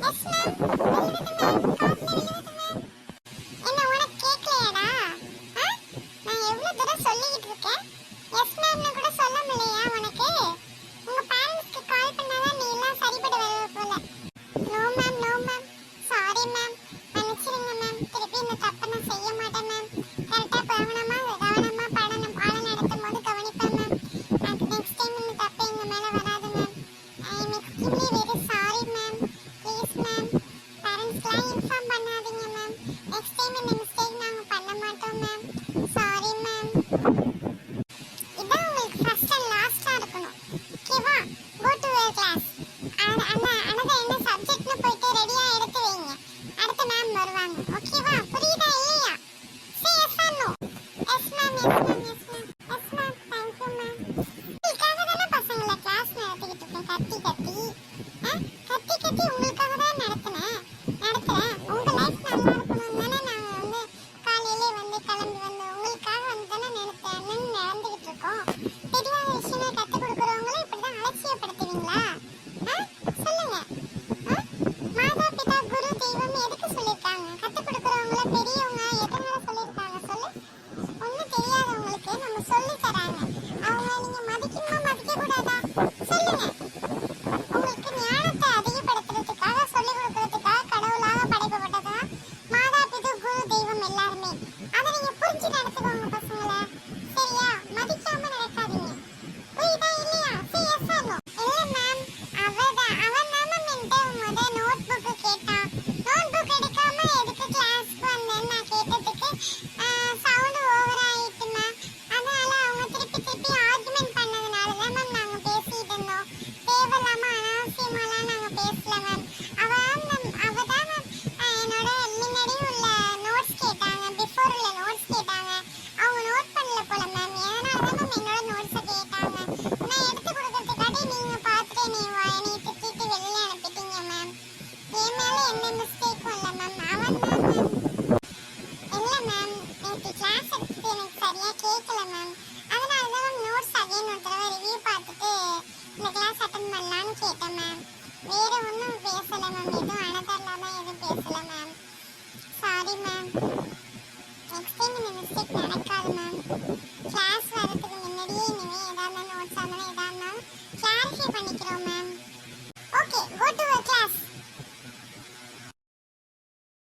Yes ma'am. விழுது ma'am. காதுல விழுது மேம். என்ன உனக்கு கேக்கலையாடா? நான் எவ்வளவு தடவை சொல்லிக்கிட்டு இருக்கேன். எஸ் மேம்னு கூட சொல்ல முடியலையா உனக்கு? உங்க பேரண்ட்ஸ்க்கு கால் பண்ணாதான் நீ எல்லாம் சரிபட வருவ போல. No ma'am, no ma'am. Sorry ma'am. மன்னிச்சிடுங்க மேம். திருப்பி இந்த தப்பை நான் செய்ய மாட்டேன் மேம். கரெக்டா கவனமா பாடம் நடத்தும் போது கவனிப்பேன் மேம். அது நெக்ஸ்ட் டைம் இந்த தப்பு எங்க மேல வராது ma'am. I am extremely very sorry ma'am. Please ma'am. பேரண்ட்ஸ்லாம் இன்ஃபார்ம் பண்ணாதீங்க மேம். நெக்ஸ்ட் டைம் இந்த மிஸ்டேக் நாங்க பண்ண மாட்டோம் மேம். Sorry ma'am. இதான் உங்களுக்கு ஃபர்ஸ்ட் அண்ட் லாஸ்டா இருக்கணும். ஓகேவா? Go to your class. Another என்ன சப்ஜெக்ட்னு போயிட்டு ரெடியா எடுத்து வைங்க. அடுத்த மேம் வருவாங்க. ஓகேவா? புரியுதா இல்லையா? Say yes or no? Yes ma'am, yes ma'am, yes ma'am. Yes ma'am. Thank you ma'am. உங்களுக்காக தானே பசங்கள கிளாஸ் நடத்திக்கிட்டு இருக்கேன் கத்தி கத்தி. கத்தி உங்களுக்காக தான் நடத்துறேன். உங்க லைஃப் நல்லா இருக்கணும் தானே நாங்க காலையிலே கிளம்பி வந்து உங்களுக்காக வந்து தானே நடந்துகிட்டு இருக்கோம். தெரியாத விஷயங்கள் கற்றுக் கொடுக்குறவங்களும் இப்படிதான் அலட்சியப்படுத்துவீங்களா? சொல்லுங்க. மாதா பிதா குரு தெய்வம் எதுக்கு சொல்லியிருக்காங்க? கற்றுக் கொடுக்குறவங்கள பெரியவங்க எதனால சொல்லியிருக்காங்க சொல்லு? ஒன்றும் தெரியாதவங்களுக்கு நம்ம சொல்லி தராங்க. அவங்க நீங்க மதிக்கணுமா மதிக்க கூடாதா? சொல்லுங்க. உங்களுக்கு ஞானத்தை அதிகப்படுத்துறதுக்காக சொல்லிக் கொடுக்கறதுக்காக கடவுளாக படைக்கப்பட்டதா மாதா பிதா குரு தெய்வம் எல்லாருமே. அதை நீங்க புரிஞ்சு நடத்துக்கோங்க பசங்கள. சரியா? மதிக்காம நடக்காதீங்க. புரியுதா இல்லையா? Say yes or no? இல்ல மேம். அவன் தான் என்கிட்ட நோட் புக் கேட்டான். நோட் புக் எடுக்காம எதுக்கு கிளாஸ்க்கு வந்தேன்னு நான் கேட்டதுக்கு சவுண்ட் ஓவர் ஆயிட்டு மேம். அதனால அவங்க திருப்பி ஆர்குமெண்ட் பண்ணதுனால தான் மேம் நாங்க பேசிட்டு இருந்தோம். தேவையில்லாம அனாவசியமாலாம் நாங்க பேசல மேம். அவ தான் மேம் என்னோட முன்னாடி உள்ள நோட்ஸ் கேட்டாங்க. பிஃபோர் உள்ள நோட்ஸ் கேட்டாங்க. அவங்க நோட் பண்ணல போல மேம். அதனால தான் மேம் என்னோட நோட்ஸை கேட்டாங்க. நான் எடுத்து கொடுக்கறதுக்காட்டி நீங்க பார்த்துட்டு என்னை திட்டிட்டு வெளியில அனுப்பிட்டீங்க மேம். என் மேல எந்த மிஸ்டேக்கும் இல்லை மேம். அவன் தான் மேம். இல்லை மேம். நேற்று கிளாஸ் எடுத்துட்டு எனக்கு சரியா கேட்கல மேம். அதனால தான் மேம் நோட்ஸ் அகைன் ஒரு தடவை ரிவ்யூ பார்த்துட்டு இந்த கிளாஸ் அட்டன் பண்ணலான்னு கேட்டேன் மேம். வேற ஒன்றும் பேசலை மேம். எதுவும் அனதர்லாம் தான் எதுவும் பேசலை மேம். Sorry ma'am.